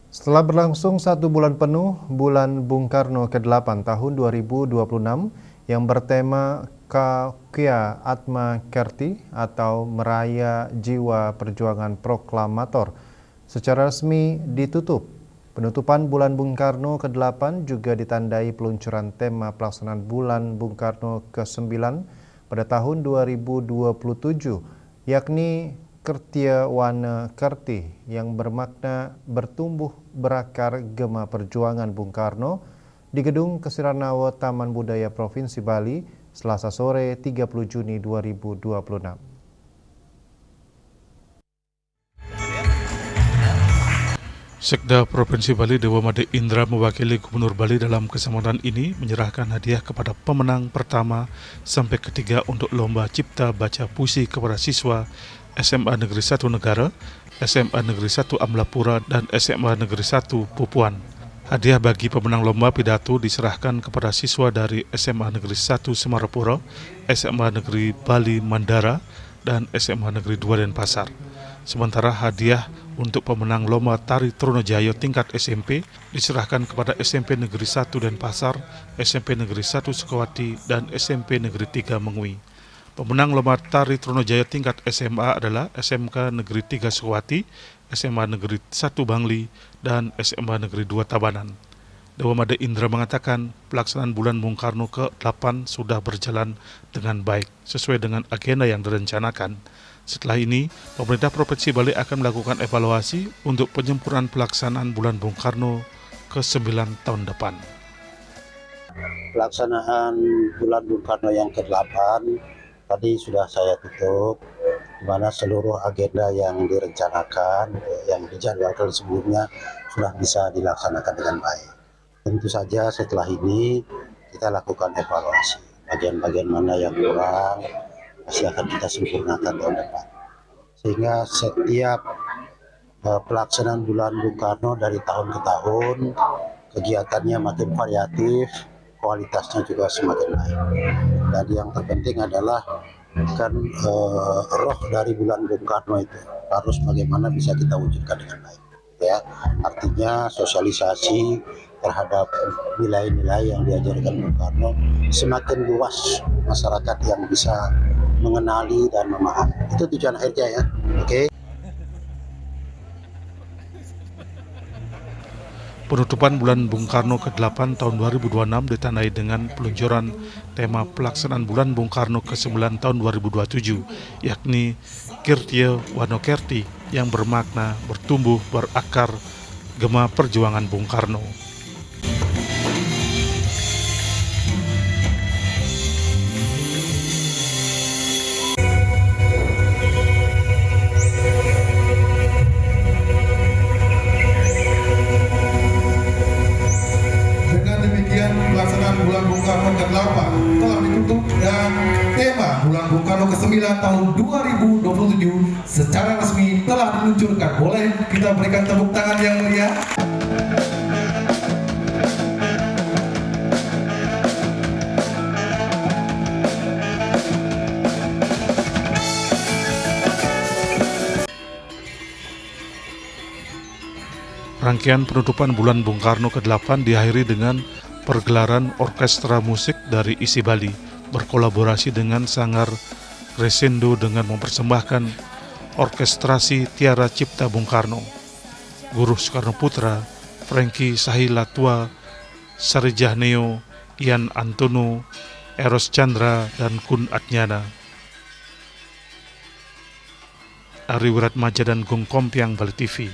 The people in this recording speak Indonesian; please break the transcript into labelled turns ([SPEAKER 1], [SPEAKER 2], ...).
[SPEAKER 1] Setelah berlangsung 1 bulan penuh, Bulan Bung Karno ke-8 tahun 2026 yang bertema Kakya Atma Kerti atau Meraya Jiwa Perjuangan Proklamator secara resmi ditutup. Penutupan Bulan Bung Karno ke-8 juga ditandai peluncuran tema pelaksanaan Bulan Bung Karno ke-9 pada tahun 2027, yakni Kertia Wana Kerti yang bermakna bertumbuh berakar gema perjuangan Bung Karno di Gedung Kesiranawa Taman Budaya Provinsi Bali, Selasa sore 30 Juni 2026.
[SPEAKER 2] Sekda Provinsi Bali Dewa Made Indra mewakili Gubernur Bali dalam kesempatan ini menyerahkan hadiah kepada pemenang pertama sampai ketiga untuk Lomba Cipta Baca Puisi kepada siswa SMA Negeri 1 Negara, SMA Negeri 1 Amlapura, dan SMA Negeri 1 Pupuan. Hadiah bagi pemenang lomba pidato diserahkan kepada siswa dari SMA Negeri 1 Semarapura, SMA Negeri Bali Mandara, dan SMA Negeri 2 Denpasar. Sementara hadiah untuk pemenang lomba tari Tronojaya tingkat SMP diserahkan kepada SMP Negeri 1 Denpasar, SMP Negeri 1 Sukawati, dan SMP Negeri 3 Mengui. Pemenang lomba tari Tronojaya tingkat SMA adalah SMK Negeri 3 Sukawati, SMA Negeri 1 Bangli, dan SMA Negeri 2 Tabanan. Dewa Made Indra mengatakan pelaksanaan Bulan Bung Karno ke-8 sudah berjalan dengan baik sesuai dengan agenda yang direncanakan. Setelah ini, pemerintah Provinsi Bali akan melakukan evaluasi untuk penyempurnaan pelaksanaan Bulan Bung Karno ke-9 tahun depan.
[SPEAKER 3] Pelaksanaan Bulan Bung Karno yang ke-8 tadi sudah saya tutup, di mana seluruh agenda yang direncanakan, yang dijadwalkan sebelumnya sudah bisa dilaksanakan dengan baik. Tentu saja setelah ini kita lakukan evaluasi, bagian-bagian mana yang kurang pasti akan kita sempurnakan tahun depan. Sehingga setiap pelaksanaan Bulan Bung Karno dari tahun ke tahun, kegiatannya makin variatif, kualitasnya juga semakin baik. Dan yang terpenting adalah kan roh dari Bulan Bung Karno itu harus bagaimana bisa kita wujudkan dengan baik. Ya, artinya sosialisasi terhadap nilai-nilai yang diajarkan Bung Karno semakin luas masyarakat yang bisa mengenali dan memahami. Itu tujuan akhirnya ya. Oke.
[SPEAKER 2] Penutupan Bulan Bung Karno ke-8 tahun 2026 ditandai dengan peluncuran tema pelaksanaan Bulan Bung Karno ke-9 tahun 2027, yakni Kertia Wana Kerti yang bermakna bertumbuh berakar gema perjuangan Bung Karno.
[SPEAKER 4] Pelaksanaan Bulan Bung Karno ke-8 telah ditutup dan tema Bulan Bung Karno ke-9 tahun 2027 secara resmi telah diluncurkan. Boleh kita berikan tepuk tangan yang meriah?
[SPEAKER 2] Rangkaian penutupan Bulan Bung Karno ke-8 diakhiri dengan pergelaran orkestra musik dari isi Bali berkolaborasi dengan Sanggar Crescendo dengan mempersembahkan orkestrasi Tiara Cipta Bung Karno, Guru Soekarno Putra, Franky Sahilatua, Sarijah Neo, Ian Antono, Eros Chandra, dan Kun Atnyana. Ari Wiratmaja dan Gung Kompiang, Bali TV.